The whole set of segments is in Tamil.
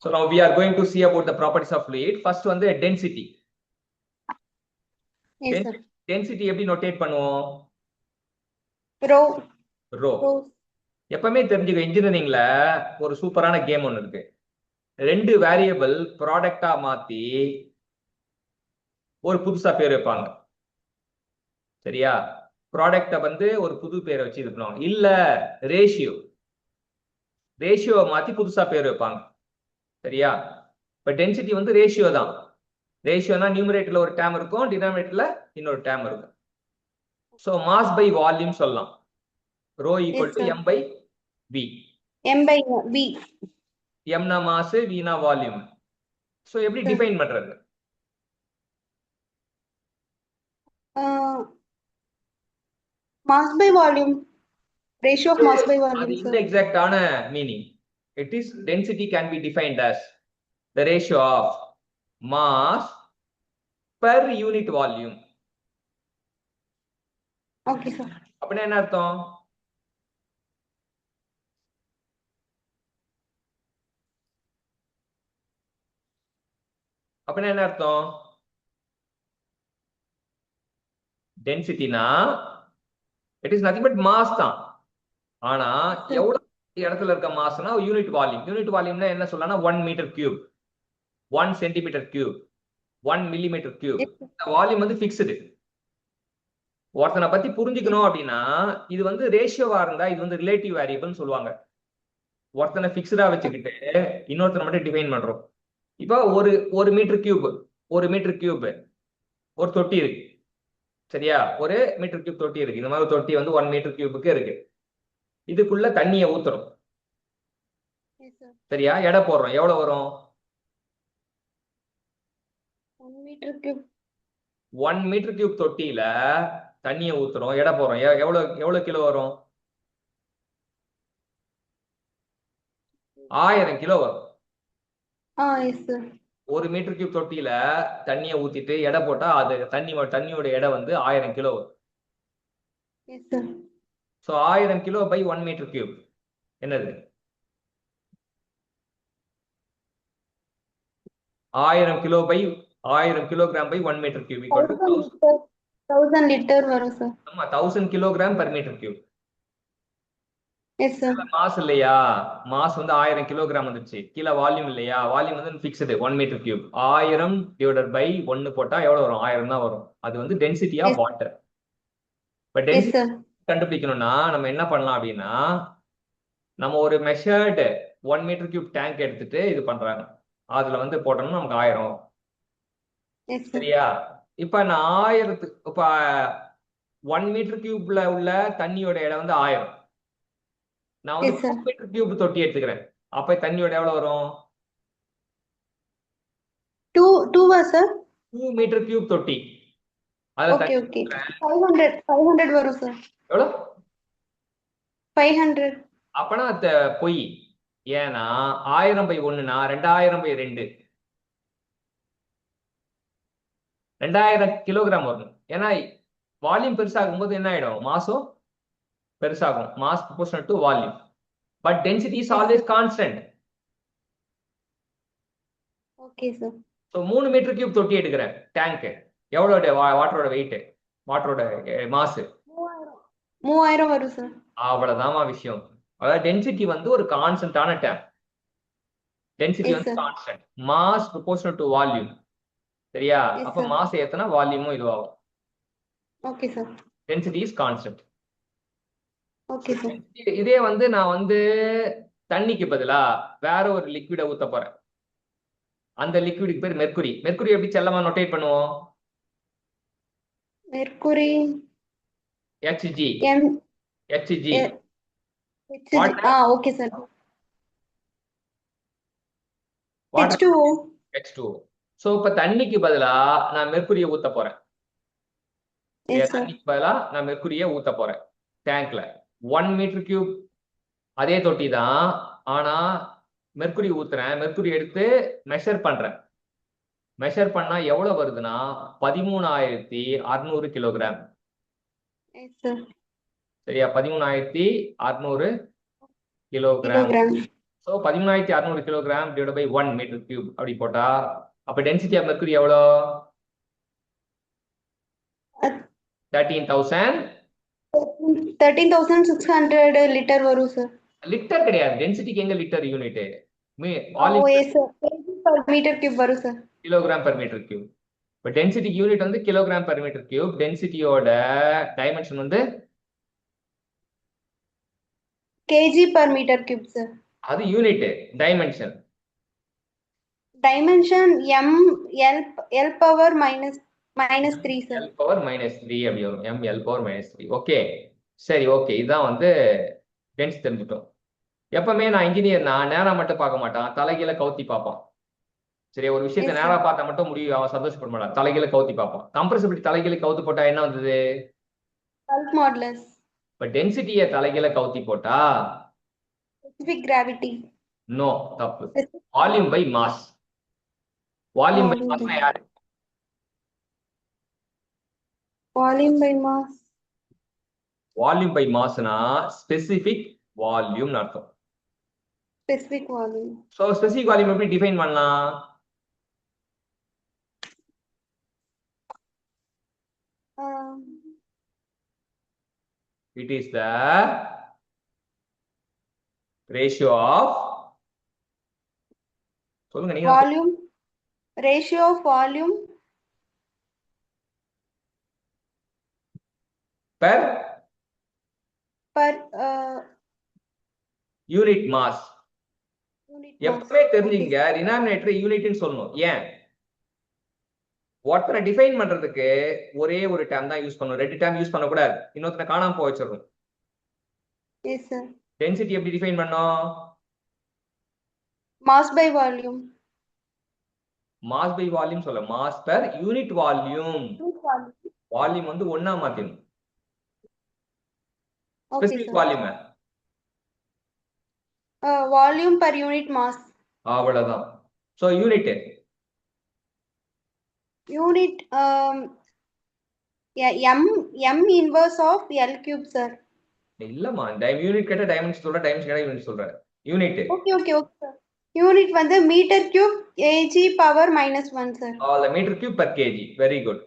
So now we are going to see about the properties of fluid. First வந்து density. Yes, sir. Density எப்படி நோட்டேட் பண்ணுவோம்? Rho. Rho. எப்பவுமே தெரிஞ்சுக்க, இன்ஜினியரிங்ல ஒரு சூப்பரான கேம் ஒன்று இருக்கு. ரெண்டு வேரியபிள் ப்ராடக்டா மாத்தி ஒரு புதுசா பேர் வைப்பாங்க. சரியா? ப்ராடக்ட வந்து ஒரு புது பேரை வச்சு இருக்கணும். இல்ல ரேஷியோவை மாத்தி புதுசா பேர் வைப்பாங்க. சரியா? இப்ப டென்சிட்டி வந்து ரேஷியோ தான். ரேஷியோனா நியூமரேட்டர்ல ஒரு டேம் இருக்கும், டினாமினேட்டர்ல இன்னொரு டேம் இருக்கும். சோ மாஸ் பை வால்யூம் சொல்லலாம். Rho equal to M by V. M by V. எம்னா மாஸ், வினா வால்யூம். சோ எப்படி டிஃபைன் பண்றது? Mass by volume. Ratio of mass by volume. அது இந்த எக்ஸாக்ட்டான meaning. It is density can be defined as the ratio of mass per unit volume. Okay, sir. அப்படின்னா என்ன அர்த்தம்? அப்படின்னா என்ன அர்த்தம்? டென்சிட்டினா it is nothing but mass தான். ஆனா எவ்வளவு இடத்துல இருக்க மாஸ்னா யூனிட் வால்யூம். யூனிட் வால்யூம்னா என்ன சொல்லலாம்னா 1 metre cube, 1 centimetre cube, 1 millimetre cube. இந்த வால்யூம் வந்து ஃபிக்ஸ்டு. ஒருத்தனை பத்தி புரிஞ்சுக்கணும் அப்படின்னா இது வந்து ரேஷியோவா இருந்தா இது வந்து ரிலேட்டிவ் வேரியபிள்னு சொல்லுவாங்க. ஒருத்தனை ஃபிக்ஸ்டா வச்சுக்கிட்டு இன்னொருத்தனை மட்டும் டிஃபைன் பண்றோம். இப்போ ஒரு மீட்டர் கியூப் ஒரு தொட்டி இருக்கு. சரியா? ஒரு மீட்டர் கியூப் தொட்டி இருக்கு. இந்த மாதிரி தொட்டி வந்து 1 மீட்டர் கியூபுக்கு இருக்கு. இதுக்குள்ள தண்ணியை ஊத்துறோம். சரியா? எடை போடுறோம். எவ்வளவு வரும்? 1 மீட்டர் கியூப் தொட்டியில தண்ணியை ஊத்துறோம், எடை போடுறோம். எவ்வளவு கிலோ வரும்? 1000 கிலோ வரும். ஒரு மீட்டர் கியூப் தொட்டியில தண்ணியை ஊத்திட்டு எடை போட்டா அது தண்ணியோட எடை வந்து 1000 கிலோ வரும். So 1000 kilo by 1 metre cube என்னது? 1000 kilo by 1000 kilogram by 1 metre cube equal to 1000 litre வரும் சார். ஆமா, 1000 kilogram per metre cube. Yes sir. Mass இல்லையா? மாஸ் வந்து 1000 கிலோகிராம் வந்துருச்சு. கீழே வால்யூம் இல்லையா? வால்யூம் வந்து fixed 1 metre cube. 1000 divided by 1 போட்டா எவ்வளவு வரும்? 1000 தான் வரும். அது வந்து density of water. But density கண்டுபிடிக்கணும்னா நம்ம என்ன பண்ணலாம் அப்படின்னா, நம்ம ஒரு மெஷர்டு 1 மீட்டர் கியூப் டேங்க் எடுத்துட்டு இது பண்றாங்க. அதுல வந்து போட்டோம்னா நமக்கு 1000 வரும். சரியா? இப்ப நான் 1 மீட்டர் கியூப்ல உள்ள தண்ணியோட எடை வந்து 1000. நான் வந்து 2 மீட்டர் கியூப் தொட்டி எடுத்துக்கிறேன். அப்ப தண்ணியோட எவ்வளவு வரும்? 2 சார். 2 மீட்டர் கியூப் தொட்டி. Okay okay. 500 வரும் சார். எவ்வளவு? 500. அப்பனா பொய். ஏன்னா 1000 பை 1னா 2000 பை 2. 2000 கிலோகிராம் வரும். ஏன்னா வால்யூம் பெருசாகும் போது என்ன ஆயிடும்? மாஸும் பெருசாகும். Mass proportional to volume. But density is always constant. Okay sir. So 3 metre cube தொட்டி எடுக்கிறேன் டேங்க். எவ்வளவு வாட்டரோட வெயிட்? வாட்டரோட மாஸ் 3000 வரும் சார். அவ்வளவுதாமா விஷயம். அதாவது டென்சிட்டி வந்து ஒரு கான்ஸ்டன்டான டேம். டென்சிட்டி வந்து constant. Mass proportional to volume. சரியா? அப்ப மாஸ் ஏத்தனா வால்யூமும் இதுவாகும். Okay sir. Density is constant. Okay sir. இதே வந்து நான் வந்து தண்ணிக்கு பதிலா வேற ஒரு லிக்விட ஊத்த போறேன். அந்த லிக்விடுக்கு பேர் மெர்க்குரி. மெர்க்குரி எப்படி செல்லமா நோட்டேட் பண்ணுவோம்? Mercury Hg. Hg. Okay sir. H2O. H2O. So இப்ப தண்ணிக்கு பதிலா நான் மெர்க்குரியை ஊத்த போறேன். தண்ணிக்கு பதிலா நான் மெர்க்குரியை ஊத்த போறேன் டேங்க்ல. 1 மீட்டர் கியூப் அதே தொட்டி தான். ஆனா மெர்க்குரி ஊத்துறேன். மெர்க்குரி எடுத்து மெஷர் பண்றேன். மெஷர் பண்ணா எவ்வளவு வருதுன்னா 13600 கிலோகிராம். சரியா? 13600 kilogram. So 13600 kilogram divide by 1 metre cube அப்படி போட்டா அப்ப டென்சிட்டி ஆஃப் மெர்க்குரி எவ்வளோ 13,000 13,600 லிட்டர் வரும் சார். லிட்டர் கிடையாது, டென்சிட்டிக்கு எங்க litre unit of volume yes sir, kg per metre cube வரும் sir. Kilogram per metre cube. இப்போ டென்சிட்டிக்கு யூனிட் வந்து கிலோகிராம் பெர் மீட்டர் கியூப். டென்சிட்டியோட டைமென்ஷன் வந்து kg per metre cube sir. அது unit dimension dimension l power -3 sir. L power -3 அப்படி வரும். ml power -3. ஓகே சரி, ஓகே இதுதான் வந்து டென்ஸ் தெரிஞ்சுட்டோம். எப்பவுமே நான் இன்ஜினியர் நேரா மட்டும் பார்க்க மாட்டான், தலைகீழ கவுத்தி பார்ப்பான். சரி, ஒரு விஷயத்தை Yes, நேரா sir. பார்த்தா மட்டும் முடியும் அவன் சந்தோஷப்பட மாட்டான், தலைகீழ கவுத்தி பார்ப்பான். கம்ப்ரஸபிலிட்டி தலைகீழ கவுத்து போட்டா என்ன வந்தது? Bulk modulus. இப்ப டென்சிட்டியை தலைகீழ கவுத்தி போட்டா ஸ்பெசிபிக் கிராவிட்டி. நோ, தப்பு. Volume by mass. Volume by மாஸ்னா யாரு? Volume by mass. Volume by மாஸ்னா ஸ்பெசிபிக் வால்யூம் அர்த்தம். Specific volume. So specific volume எப்படி டிஃபைன் பண்ணலாம்? It is the ratio of சொல்லுங்க நீங்க volume, ratio of volume per per unit mass. Unit. எப்பவுமே தெரிஞ்சுங்க, டினாமினேட்டர் யூனிட்னு சொல்லணும். ஏன்? ஒருத்தரை டிஃபைன் பண்றதுக்கு ஒரே ஒரு டேர்ம் தான் யூஸ் பண்ணணும், ரெண்டு டேர்ம் யூஸ் பண்ணக்கூடாது, இன்னொருத்தனை காணாம போக வச்சிடணும். Yes sir. டென்சிட்டி எப்படி டிஃபைன் பண்ணோம்? Mass by volume. Mass by volume சொல்ல, mass per unit volume. Volume வந்து ஒண்ணா மாத்தணும். Specific volume volume per unit mass. அவ்வளவுதான். So unit unit m inverse of l cube sir. இல்லம்மா, யூனிட் கேட்ட டைமென்ஷன் சொல்ற, டைமென்ஷன் கேட்ட யூனிட் சொல்ற. Unit okay okay okay sir. Unit வந்து metre cube kg power -1 sir. All metre cube per kg. Very good.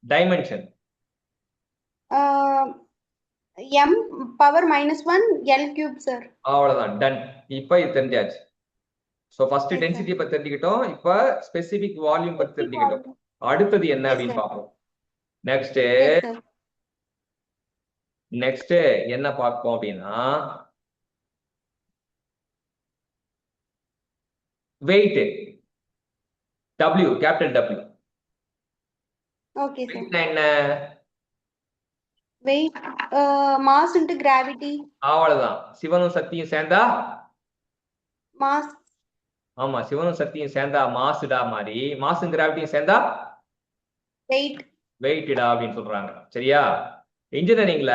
Dimension m power -1 l cube sir. அவ்வளவுதான், டன். இப்ப இது தெரிஞ்சாச்சு. சோ ஃபர்ஸ்ட் Yes, டென்சிட்டி பத்தி தெரிஞ்சுக்கிட்டோம், இப்ப ஸ்பெசிபிக் வால்யூம் பத்தி தெரிஞ்சுக்கிட்டோம். அடுத்தது என்ன Yes, அப்படின்னு sir. பார்ப்போம். Next Yes, sir. நெக்ஸ்ட் என்ன பார்ப்போம் அப்படின்னா weight. W, capital W. Okay, sir. வெயிட்னா என்ன? Weight, mass into gravity. அவ்வளவுதான். சிவனும் சக்தியும் சேர்ந்தா Mass. ஆமா, சிவனும் சக்தியும் சேர்ந்தா மாசுடா மாதிரி, மாசும் கிராவிட்டியும் சேர்ந்தா Weight. வெயிட்டடா அப்படின்னு சொல்றாங்க. சரியா? இன்ஜினியரிங்ல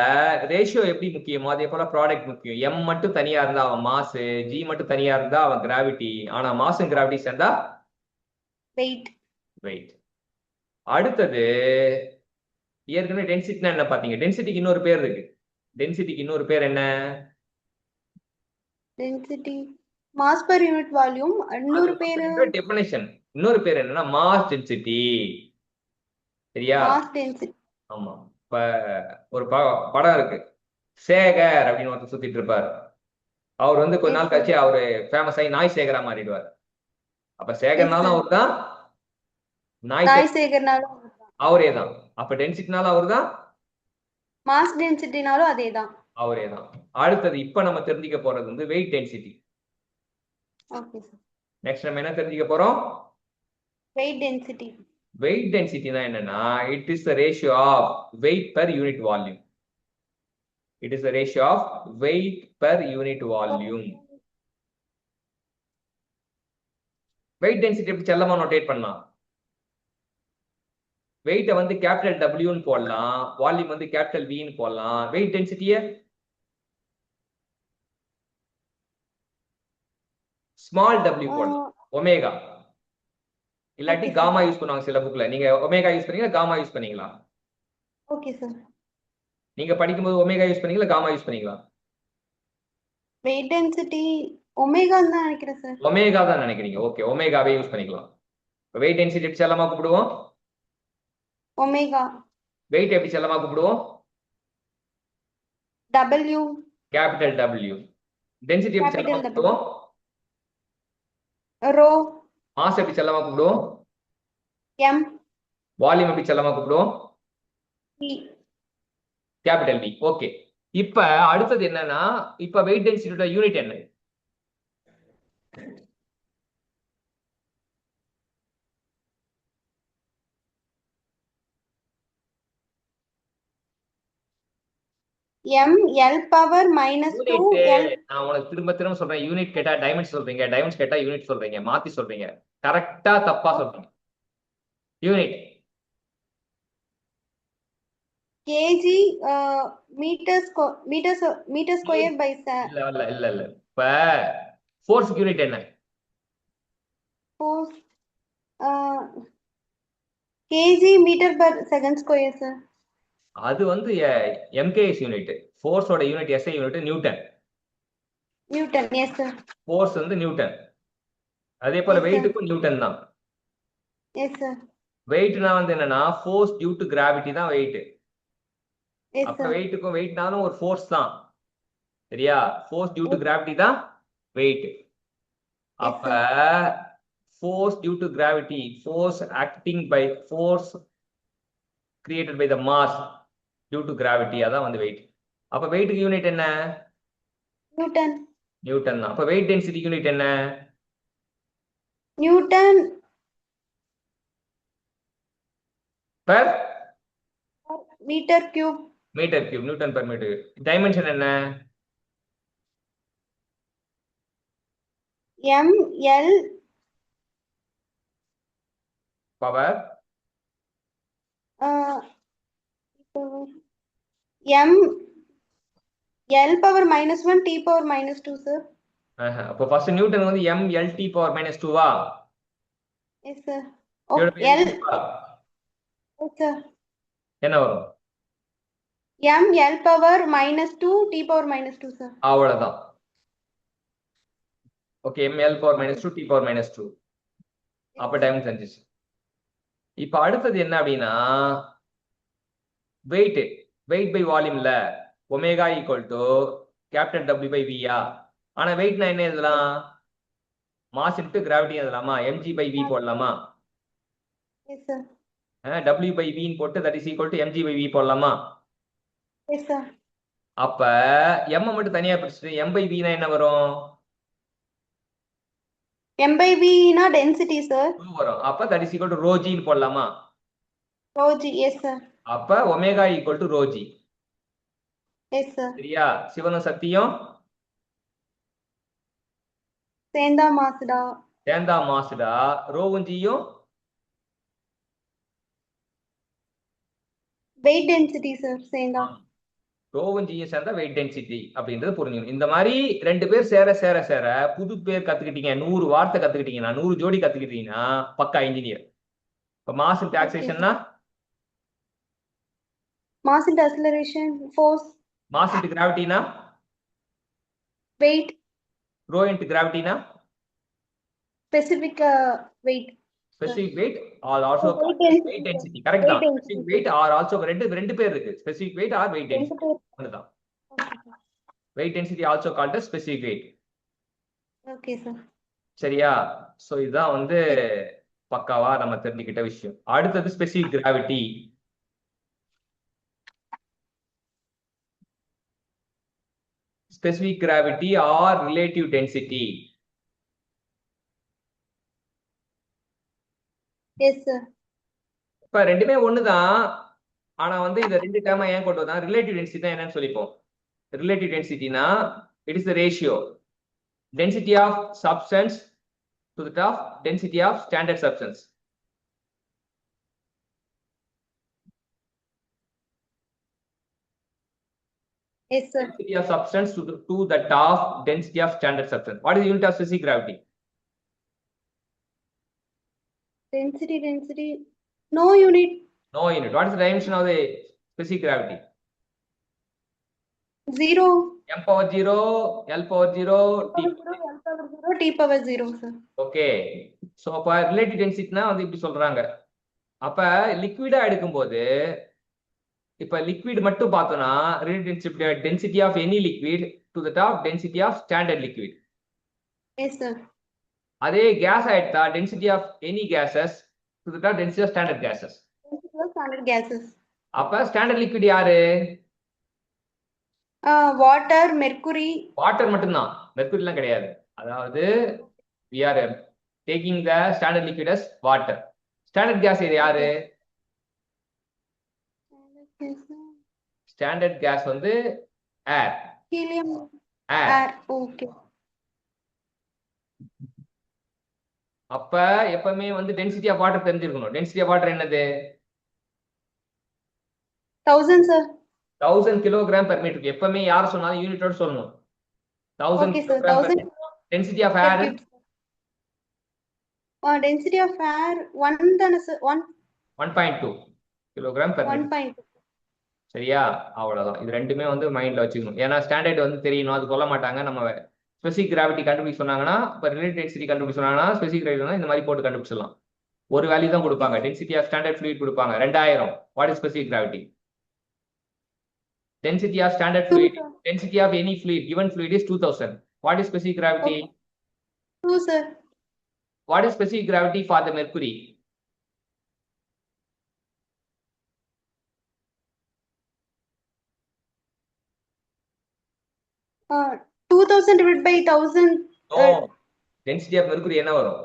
ரேஷியோ எப்படி முக்கியமோ அதே போல ப்ராடக்ட் முக்கியம். M மட்டும் தனியா இருந்தா அவன் மாஸ், G மட்டும் தனியா இருந்தா அவன் கிராவிட்டி. ஆனா மாசும் கிராவிட்டி சேர்ந்தா Weight. வெயிட். அடுத்தது ஏற்கனவே டென்சிட்டினா என்ன பாத்தீங்க? டென்சிட்டிக்கு இன்னொரு பேர் இருக்கு. டென்சிட்டிக்கு இன்னொரு பேர் என்ன? Density. Mass per unit volume. இன்னொரு பேரு டெஃபினிஷன். இன்னொரு பேர் என்னன்னா மாஸ் டென்சிட்டி. சரியா? mass density. ஆமா. இப்ப ஒரு படம் இருக்கு, சேகர் அப்படின்னு ஒருத்தர் சுத்திட்டு இருப்பாரு. அவர் வந்து கொஞ்ச நாள் கழிச்சு அவரு ஃபேமஸ் ஆகி நாய் சேகரா மாறிடுவார். அப்ப சேகர்னாலும் அவர் தான், நாய் சேகர்னாலும் அவரே தான். அப்ப டென்சிட்டினாலும் அவர் தான், மாஸ் டென்சிட்டினாலும் அதே தான், அவரே தான். அடுத்தது இப்ப நம்ம தெரிஞ்சுக்க போறது வந்து weight density. Okay sir. Next நம்ம என்ன தெரிஞ்சுக்க போறோம்? Weight density. வெயிட் டென்சிட்டினா என்னன்னா, it is the ratio of weight per unit volume. It is the ratio of weight per unit volume. Weight density எப்படி செல்லமா நோட்டேட் பண்ணலாம்? வெயிட்டை வந்து கேபிட்டல் டபிள்யூன்னு போடலாம், வால்யூம் வந்து கேபிட்டல் வின்னு போடலாம். வெயிட் டென்சிட்டிய ஸ்மால் டபிள்யூ போடலாம், ஒமேகா. இல்லாட்டி காமா யூஸ் பண்ணுவாங்க சில புக்ல. நீங்க ஒமேகா யூஸ் பண்ணீங்களா, காமா யூஸ் பண்ணீங்களா? Okay sir. நீங்க படிக்கும்போது ஒமேகா யூஸ் பண்ணீங்களா, காமா யூஸ் பண்ணீங்களா? வெயிட் டென்சிட்டி ஒமேகான்னு தான் நினைக்கிறேன் சார். ஒமேகா தான் நினைக்கிறீங்க. ஓகே, ஒமேகாவே யூஸ் பண்ணிக்கலாம். வெயிட் டென்சிட்டி எப்படி செல்லமா கூப்பிடுவோம்? ஒமேகா. வெயிட் எப்படி செல்லமா கூப்பிடுவோம்? டபிள்யூ. Capital W. டென்சிட்டி எப்படி செல்லமா கேபிட்டல் டபிள்யூ. கூப்பிடுவோம்? ரோ. மாஸ் எப்படி செல்லமா கூப்பிடுவோம்? எம். வால்யூம் எப்படி செல்லமா கூப்பிடுவோம்? வி. Capital we. ஓகே, இப்ப அடுத்தது என்னன்னா, இப்ப வெயிட் டென்சிட்டியோட யூனிட் என்ன? M L power -2 L. நான் உனக்கு திரும்ப திரும்ப சொல்றேன், யூனிட் கேட்டா டைமண்ட்ஸ் சொல்றீங்க, டைமண்ட்ஸ் கேட்டா யூனிட் சொல்றீங்க, மாத்தி சொல்றீங்க. கரெக்டா தப்பா சொல்றீங்க. Unit kg metre square by இல்ல இல்ல இல்ல இல்ல. இப்ப ஃபோர்ஸ் யூனிட் என்ன? Force kg metre per second square sir. அது வந்து எம்கேஎஸ் யூனிட். ஃபோர்ஸோட unit SI unit newton. Newton. Yes sir. Force வந்து நியூட்டன். அதே போல Yes, sir. வெயிட்டுக்கும் நியூட்டன் தான். Yes sir. வெயிட்னா வந்து என்னன்னா ஃபோர்ஸ் டியூ டு கிராவிட்டி தான் வெயிட். எஸ் அப்ப சார். வெயிட்டுக்கும் வெயிட்னாலும் ஒரு ஃபோர்ஸ் தான். சரியா? ஃபோர்ஸ் டியூ டு கிராவிட்டி தான் வெயிட். அப்ப force due to gravity, force acting by force created by the mass due to gravity, அதான் வந்து weight. அப்ப weight யூனிட் என்ன? நியூட்டன். நியூட்டன் தான். அப்ப weight density யூனிட் என்ன? Newton per metre cube. Metre cube. Newton per metre. Dimension என்ன? M L power M L power -1 T power -2 sir. அப்ப ஃபர்ஸ்ட் நியூட்டன் வந்து m l t பவர் -2 வா? Yes sir. L yes sir. என்ன வரும்? M L power -2 T power -2 sir. அவ்வளவுதான். Okay, m l power -2 t power -2. அப்ப டைம் தெரிஞ்சிச்சு. இப்ப அடுத்தது என்ன அப்படின்னா வெயிட். வெயிட் பை வால்யூம்ல omega equal to capital W by V. ஆனா வெயிட்னா என்ன எழுதலாம்? மாஸ் இன்டு கிராவிட்டி எழுதலாமா? mg பை v போடலாமா? Yes sir. w by v போட்டு that is equal to mg by v போடலாமா? Yes sir. அப்ப m மட்டும் தனியா பிரிச்சுட்டு m பை v னா என்ன வரும்? m by v னா டென்சிட்டி சார். வரும். அப்ப that is equal to rho g ன்னு போடலாமா? rho g. Yes sir. அப்ப omega equal to rho g. Yes sir. சரியா? சிவனும் சத்தியம் சேர்ந்தா மாசுடா. சேர்ந்தா மாசுடா. ரோவும் ஜியும் வெயிட் டென்சிட்டி சார். சேர்ந்தா ரோவும் ஜியும் சேர்ந்தா வெயிட் டென்சிட்டி அப்படின்றது புரிஞ்சுக்கணும். இந்த மாதிரி ரெண்டு பேர் சேர சேர சேர புது பேர் கத்துக்கிட்டீங்க, 100 வார்த்தை கத்துக்கிட்டீங்கன்னா, 100 ஜோடி கத்துக்கிட்டீங்கன்னா பக்கா இன்ஜினியர். இப்ப மாஸ் இன்டு ஆக்சிலேஷன்னா mass into acceleration force. Mass into கிராவிட்டினா வெயிட். ரோ இன்டு கிராவிட்டினா specific weight. Specific weight or also weight density. Correct தான். ஸ்பெசிபிக் வெயிட் ஆர் ஆல்சோ ரெண்டு பேர் இருக்கு. Specific weight or weight density. அதுதான். Weight density also called as specific weight. Okay sir. சரியா? சோ இதுதான் வந்து பக்காவா நம்ம தெரிஞ்சுக்கிட்ட விஷயம். அடுத்தது specific gravity. Specific gravity or relative density. Yes sir. இப்ப ரெண்டுமே ஒண்ணுதான். ஆனா வந்து இந்த ரெண்டு டேர்மா ஏன் கொண்டு வந்தா ரிலேட்டிவ் டென்சிட்டி தான் என்னன்னு சொல்லிப்போம். ரிலேட்டிவ் டென்சிட்டினா it is the ratio density of substance to the of density of standard substance. Yes, sir. Density of substance to that of density of standard substance. What is the unit of specific gravity? Density. No unit. No unit. What is the dimension of the specific gravity? 0. M power 0, L power 0, T. L power 0, T power 0, sir. Okay. So அப்ப ரிலேட்டிவ் டென்சிட்டினா வந்து இப்படி சொல்றாங்க. அப்ப லிக்விடா எடுக்கும்போது இப்ப லிக்விட் மட்டும் பார்த்தோம்னா relative density of any liquid to the top density of standard liquid. Yes, sir. அதே கேஸ் ஆயிட்டா density of any gases to the top density of standard gases. Density of standard gases. அப்ப ஸ்டாண்டர்ட் லிக்விட் யாரு? Water, mercury. வாட்டர் மட்டும்தான், மெர்க்குரிலாம் கிடையாது. அதாவது we are taking the standard liquid as water. Standard gas இது யாரு? Yes, sir. ஸ்டாண்டர்ட் கேஸ் வந்து ஏர். Helium. ஏர். Air. Okay. அப்ப எப்பவுமே வந்து டென்சிட்டி ஆஃப் வாட்டர் தெரிஞ்சிருக்கணும். டென்சிட்டி ஆஃப் வாட்டர் என்னது? 1000, sir. 1000 kilogram per metre. எப்பவுமே யார் சொன்னாலும் யூனிட்டோட சொல்லணும். 1000 Okay, sir. Kilogram per 1000 metre. Density of per air cube. Density of air 1 தானே sir? 1.2 kilogram per metre. 1.2. சரியா? அவ்வளவுதான். இது ரெண்டுமே வந்து மைண்ட்ல வச்சுக்கணும். ஏன்னா ஸ்டாண்டர்ட் வந்து தெரியணும், அது சொல்ல மாட்டாங்க. நம்ம ஸ்பெசிபிக் கிராவிட்டி கண்டுபிடிக்க சொன்னாங்கன்னா, இப்போ ரிலேட்டிவ் டென்சிட்டி கண்டுபிடிக்க சொன்னாங்கன்னா ஸ்பெசிபிக் கிராவிட்டி இந்த மாதிரி போட்டு கண்டுபிடிச்சிடலாம். ஒரு வேல்யூ தான் கொடுப்பாங்க. டென்சிட்டி ஆஃப் ஸ்டாண்டர்ட் ஃப்ளூயிட் கொடுப்பாங்க 2000. What is specific gravity? Density of standard fluid, density of any fluid, given fluid is 2000. What is specific gravity? 2, sir. What is specific gravity for the mercury? Uh, 2000 divided by 1000. No. Density of mercury என்ன வரும்?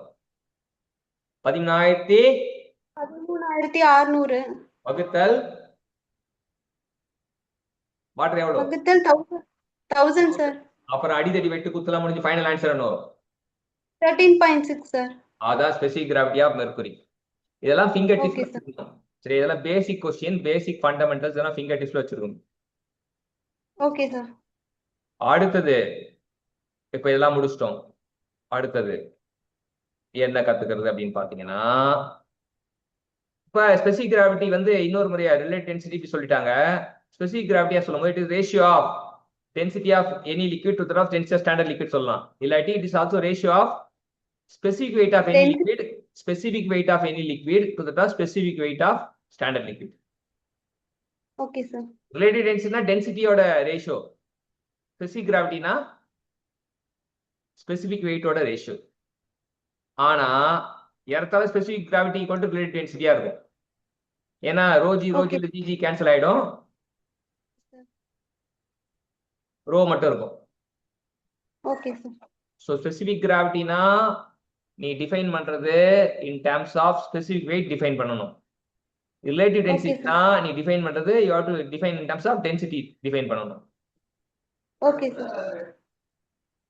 13600 வகுத்தல் வாட்டர் எவ்வளவு? வகுத்தல் 1000, sir. அப்புறம் அடிதடி வெட்டு குத்தலாம் முடிஞ்சு ஃபைனல் ஆன்சர் என்ன வரும்? 13.6, sir. அதான் ஸ்பெசிபிக் கிராவிட்டி ஆஃப் மெர்க்குரி. இதெல்லாம் ஃபிங்கர் Okay, டிப்ஸ்ல sir. வச்சிருக்கணும். சரி, இதெல்லாம் பேசிக் கொஸ்டின், பேசிக் ஃபண்டமெண்டல்ஸ் இதெல்லாம் ஃபிங்கர் டிப்ஸ்ல வச்சிருக்கணும். Okay, sir. அடுத்தது இப்ப இதெல்லாம் முடிச்சிட்டோம். அடுத்தது என்ன கத்துக்கிறது அப்படின்னு பாத்தீங்கன்னா, இப்ப ஸ்பெசிபிக் கிராவிட்டி வந்து இன்னொரு முறையா ரிலேட்டிவ் டென்சிட்டி சொல்லிட்டாங்க. ஸ்பெசிபிக் கிராவிட்டியா சொல்லும்போது it is ratio of density of any liquid to the of density of standard liquid சொல்லலாம். இல்லாட்டி it is also ratio of specific weight of any liquid, specific weight of any liquid to the specific weight of standard liquid. Okay, sir. Relative density na density oda ratio. Specific gravity na specific weight oda ratio. ஆனா ஏறத்தாழ specific gravity equal to relative density ஆ இருக்கும். ஏன்னா rho g g கேன்சல் ஆயிடும். rho மட்டும் இருக்கும். Okay, sir. So specific gravity na நீ டிஃபைன் பண்றது in terms of specific weight define பண்ணணும். ரிலேட்டிவ் டென்சிட்டினா நீ டிஃபைன் பண்றது you have to define in terms of density define பண்ணணும். Okay, sir.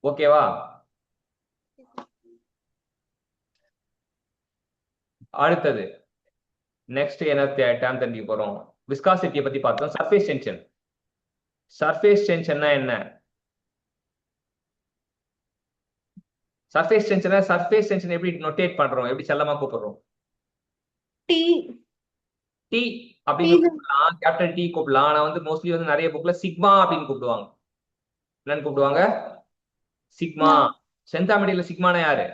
ஓகேவா? அடுத்தது நெக்ஸ்ட் என்ன டேர்ம் தெரிஞ்சுக்க போறோம்? விஸ்காசிட்டியை பத்தி பார்த்தோம். Surface tension. சர்ஃபேஸ் டென்ஷன்னா என்ன? சர்ஃபேஸ் டென்ஷன் எப்படி நோட்டேட் பண்றோம், எப்படி செல்லமா கூப்பிடுறோம்? T. டி அப்படின்னு கூப்பிடலாம், கேபிட்டல் டி கூப்பிடலாம். ஆனா வந்து மோஸ்ட்லி வந்து நிறைய புக்ல சிக்மா அப்படின்னு கூப்பிடுவாங்க. என்னன்னு கூப்பிடுவாங்க? சிக்மா. செந்தாமடியில சிக்மானா யாரு?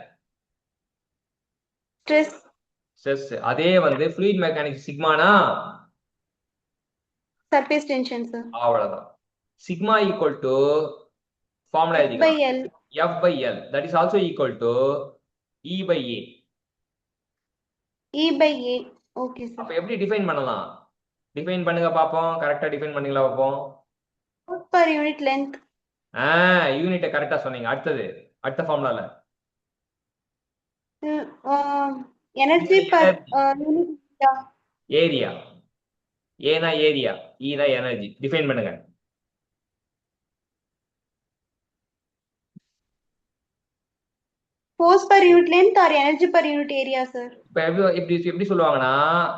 ஸ்ட்ரெஸ். ஸ்ட்ரெஸ். அதே வந்து ஃப்ளூயிட் மெக்கானிக்ஸ் சிக்மானா சர்ஃபேஸ் டென்ஷன், சார். அவ்வளவுதான். சிக்மா ஈக்குவல் டு ஃபார்முலா எழுதிக்கலாம். F by L. That is also equal to E by A. E by A. Okay, sir. அப்ப எப்படி டிஃபைன் பண்ணலாம்? டிஃபைன் பண்ணுங்க பாப்போம். கரெக்டா டிஃபைன் பண்ணீங்களா பாப்போம். Force per unit length. யூனிட்ட கரெக்டா சொன்னீங்க. அடுத்தது அடுத்த ஃபார்முலால எனர்ஜி per unit ஏரியா. ஏனா ஏரியா, ஈனா எனர்ஜி. டிஃபைன் பண்ணுங்க. Force per unit length or energy per unit area, sir? இப்ப எப்படி சொல்லுவாங்கன்னா,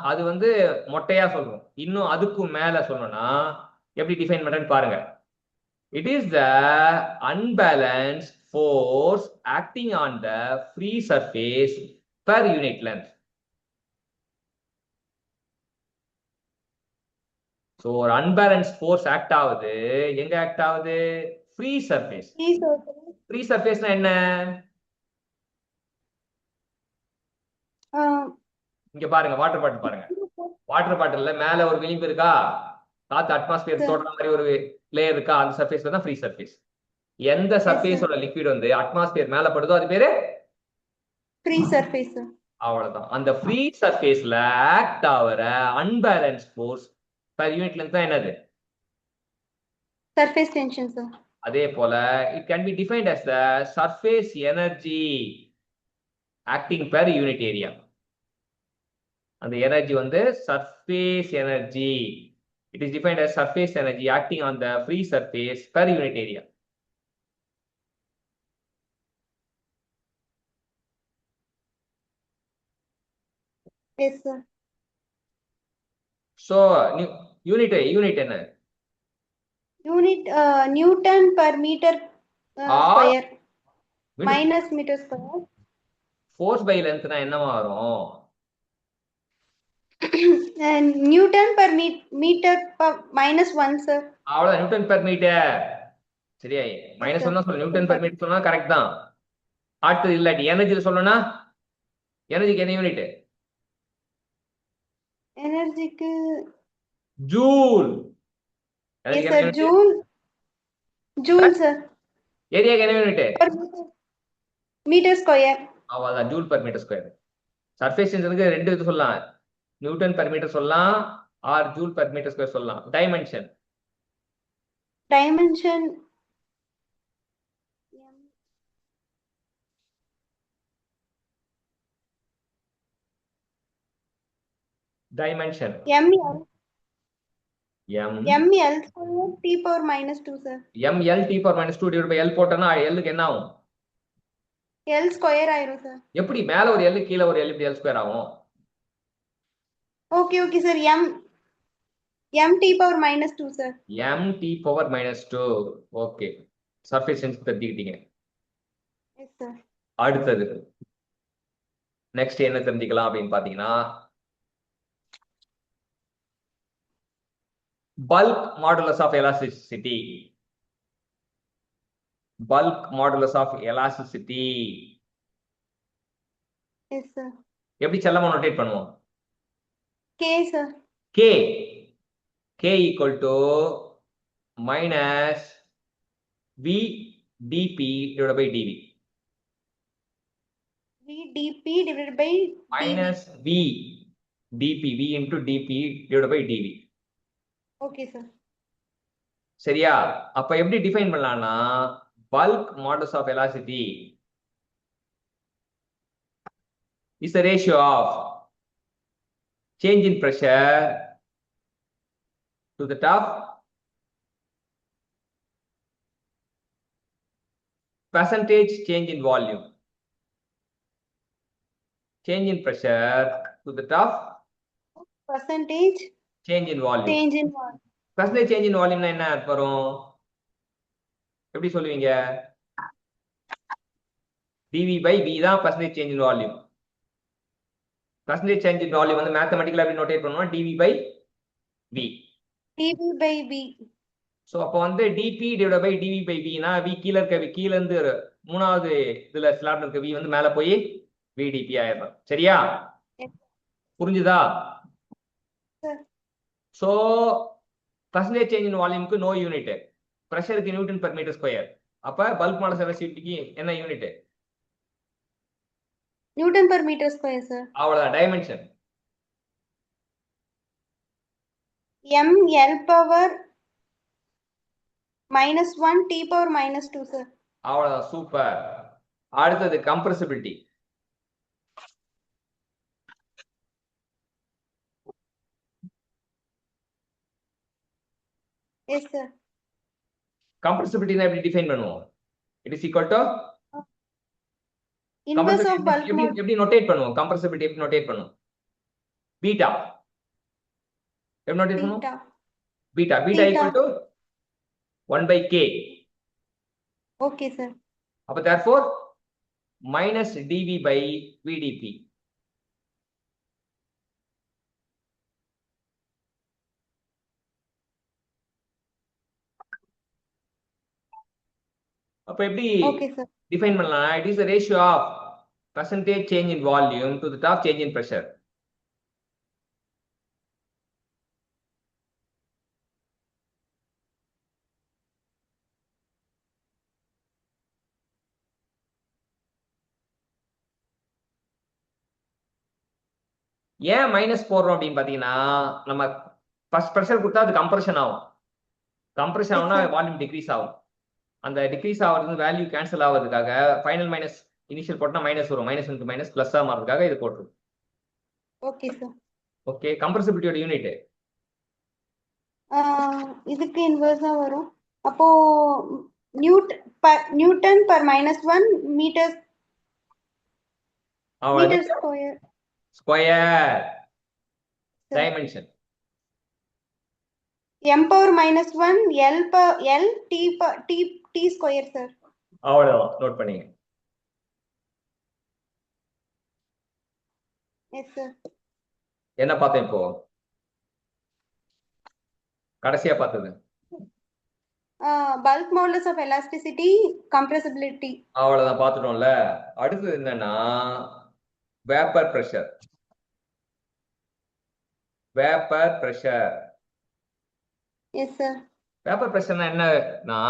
அது வந்து மொட்டையா சொல்றோம். இன்னும் அதுக்கும் மேல சொல்லணும்னா எப்படி டிஃபைன் பண்றேன்னு பாருங்க. It is the unbalanced force acting on the free surface per unit length. So ஒரு அன்பேலன்ஸ் ஃபோர்ஸ் ஆக்ட் ஆகுது. எங்க ஆக்ட் ஆகுது? Free surface. Free surface. Free சர்ஃபேஸ்னா என்ன? இங்க பாருங்க, வாட்டர் பாட்டில் பாருங்க. வாட்டர் பாட்டில்ல மேல ஒரு விளிம்பு இருக்கா, காத்து அட்மாஸ்பியர் Sir. தோன்ற மாதிரி ஒரு லேயர் இருக்கா, அந்த சர்ஃபேஸ்ல தான் ஃப்ரீ சர்ஃபேஸ். எந்த சர்ஃபேஸோட லிக்விட் வந்து அட்மாஸ்பியர் மேல படுதோ அது பேரு Free surface, sir. அவ்வளவுதான். அந்த ஃப்ரீ சர்ஃபேஸ்ல ஆக்ட் ஆவற unbalance force per unit length தான் என்னது? Surface tension, sir. அதே போல it can be defined as the surface energy acting per unit area. அந்த எனர்ஜி வந்து surface energy. It is defined as surface energy acting on the free surface per unit area. Yes, sir. So unit என்ன? Unit Newton per meter Or square. meter- Minus meter square. force by length னா என்னவா வரும்? And Newton per meter per minus 1, sir. அவ்வளவுதான், நியூட்டன் பெர் மீட்டர். சரியா? Minus sir. ஒன் தான் சொல்லணும், நியூட்டன் பெர் மீட்டர் சொன்னா கரெக்ட் தான். அடுத்தது இல்லாட்டி எனர்ஜில சொல்லணும்னா எனர்ஜிக்கு என்ன unit? Energy joule. yes, sir. Joule, sir. ஏரியாக்கு என்ன யூனிட்? Per meter square. அவ்வளவுதான், joule per metre square. Surface டென்ஷனுக்கு ரெண்டு இது சொல்லலாம், நியூட்டன் பெர் மீட்டர் சொல்லலாம் or joule per metre square சொல்லலாம். Dimension Dimension dimension ml m ml square t power minus 2, sir. ml t power minus 2 divided by l போட்டோம்னா l க்கு என்ன ஆகும்? L square ஆயிரும், sir. எப்படி மேல ஒரு l கீழ ஒரு l இப்படி l ஸ்கொயர் ஆகும்? Okay, sir. m t power minus 2, sir. m t power minus 2. Okay, surface tension தெரிஞ்சுக்கிட்டீங்க. Yes, sir. அடுத்தது நெக்ஸ்ட் என்ன தெரிஞ்சுக்கலாம் அப்படின்னு பாத்தீங்கன்னா, bulk modulus of elasticity. Bulk modulus of elasticity Yes, sir. எப்படி செல்லமா நோட்டேட் பண்ணுவோம்? K, sir. k equal to minus v dp divided by dv. V dp divided by minus dv. v dp, v into dp divided by dv. Okay, sir. சரியா? அப்ப எப்படி டிஃபைன் பண்ணலாம்னா, bulk modulus of velocity is the ratio of change in pressure to the top percentage change in volume. Change in pressure to the top Percentage change in volume. change in volume. Percentage change in volume னா என்ன வரும்? எப்படி சொல்லுவீங்க? dv by v தான் percentage change in volume. Percentage change in volume வந்து மேத்தமெட்டிக்கலா எப்படி நோட்டேட் பண்ணுவோம்? dv by v. dv by v. So அப்ப வந்து dp divided by dv by v னா v கீழ இருக்க v கீழ இருந்து மூணாவது இதுல ஸ்லாப்ல இருக்க v வந்து மேல போய் vdp ஆயிடும். சரியா? புரிஞ்சுதா? Sir. So percentage change in volume க்கு நோ யூனிட், பிரஷருக்கு நியூட்டன் பெர் மீட்டர் ஸ்கொயர். அப்ப பல்க் மாடல் எலக்ட்ரிசிட்டிக்கு என்ன unit? Newton per meter square, sir. அவ்வளவுதான், dimension ml power minus 1 t power minus 2, sir. அவ்வளவுதான், சூப்பர். அடுத்தது கம்ப்ரசிபிலிட்டி. Yes, sir. கம்ப்ரசிபிலிட்டி எப்படி டிஃபைன் பண்ணுவோம்? It is equal to Inverse of bulk modulus. எப்படி நோட்டேட் பண்ணுவோம்? கம்ப்ரசிபிலிட்டி எப்படி நோட்டேட் பண்ணுவோம்? பீட்டா எப்படி நோட்டேட் பண்ணுவோம்? Beta. Beta equal to 1 by k. Okay, sir. அப்ப therefore minus dv by vdp. அப்ப எப்படி Okay, sir. டிஃபைன் பண்ணலாம்? It is the ratio of percentage change in volume to the top change in pressure. ஏன் மைனஸ் போடுறோம் அப்படின்னு பாத்தீங்கன்னா, நம்ம ஃபர்ஸ்ட் ப்ரெஷர் கொடுத்தா அது கம்ப்ரஷன் ஆகும். கம்ப்ரஷன் Yes, ஆகும்னா sir. வால்யூம் டிக்ரீஸ் ஆகும். அந்த டிக்ரீஸ் ஆகிறது வேல்யூ கேன்சல் ஆகிறதுக்காக ஃபைனல் மைனஸ் இனிஷியல் போட்டா மைனஸ் வரும். மைனஸ் இன்டு மைனஸ் பிளஸ் மாறதுக்காக இது போட்டுரும். Okay, sir. ஓகே, கம்ப்ரசிபிலிட்டியோட யூனிட் இதுக்கு இன்வர்ஸா வரும். அப்போ newton per -1 metre square square dimension m power -1 L T square sir. அவ்வளவுதான், நோட் பண்ணீங்க. Yes sir. என்ன பார்த்தேன் இப்போ கடைசியா பார்த்தது? Bulk modulus of elasticity, compressibility. அவ்வளவுதான் பார்த்துட்டோம்ல. அடுத்தது என்னன்னா vapour pressure. Vapour pressure. Yes sir. Vapour பிரஷர்னா என்னன்னா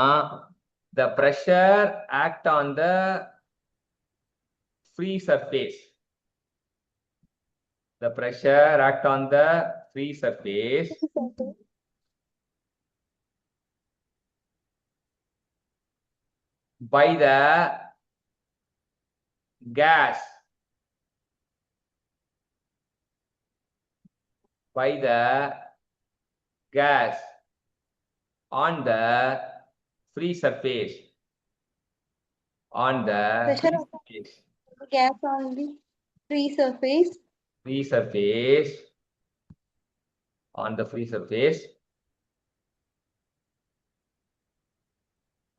the pressure act on the free surface. The pressure act on the free surface by the gas, by the gas on the free surface, on the Pressure of surface, gas on the free surface, free surface, on the free surface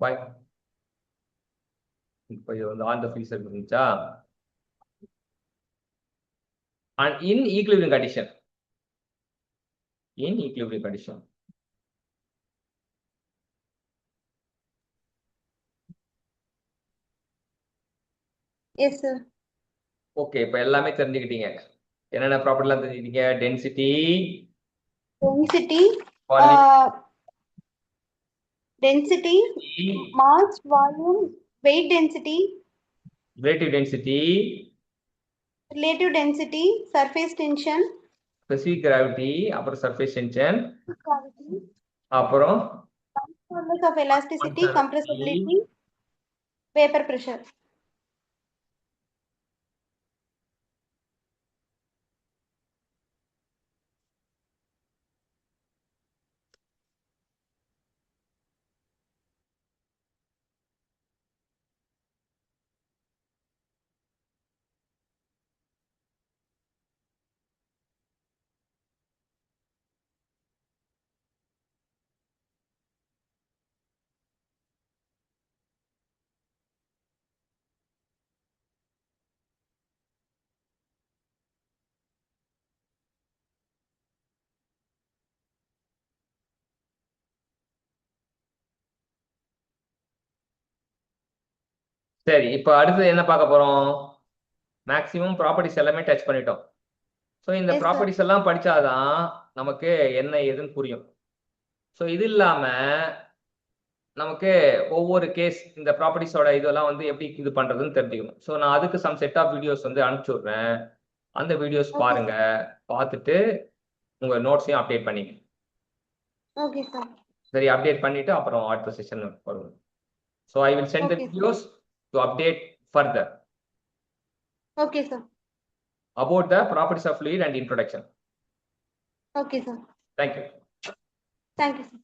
by இப்போ இது வந்து on the free surface இருந்துச்சா, and in equilibrium condition, in equilibrium condition. Yes sir. Okay, இப்போ எல்லாமே தெரிஞ்சுக்கிட்டீங்க. என்னென்ன ப்ராப்பர்ட்டிலாம் தெரிஞ்சுக்கிட்டீங்க? Density, density, mass, volume, weight density, relative density, surface tension, specific gravity, அப்புறம் surface tension, gravity, அப்புறம் modulus of elasticity, compressibility, vapor pressure. சரி, இப்போ அடுத்தது என்ன பார்க்க போறோம்? மேக்ஸிமம் ப்ராப்பர்ட்டிஸ் எல்லாமே டச் பண்ணிட்டோம். ஸோ இந்த Yes, sir. ப்ராப்பர்ட்டிஸ் எல்லாம் படிச்சாதான் நமக்கு என்ன ஏதுன்னு புரியும். ஸோ இது இல்லாம நமக்கு ஒவ்வொரு கேஸ் இந்த ப்ராப்பர்ட்டிஸோட இதெல்லாம் வந்து எப்படி இது பண்றதுன்னு தெரிஞ்சுக்கணும். ஸோ நான் அதுக்கு சம் செட் ஆஃப் வீடியோஸ் வந்து அனுப்பிச்சி விட்றேன். அந்த வீடியோஸ் Okay, பாருங்க, பார்த்துட்டு உங்க நோட்ஸையும் அப்டேட் பண்ணிக்க. Okay, sir. சரி, அப்டேட் பண்ணிட்டு அப்புறம் அடுத்த செஷன் வருவோம். So I will send the Okay, sir. Videos to update further Okay, sir. about the properties of fluid and introduction. Okay, sir. Thank you. Thank you, sir.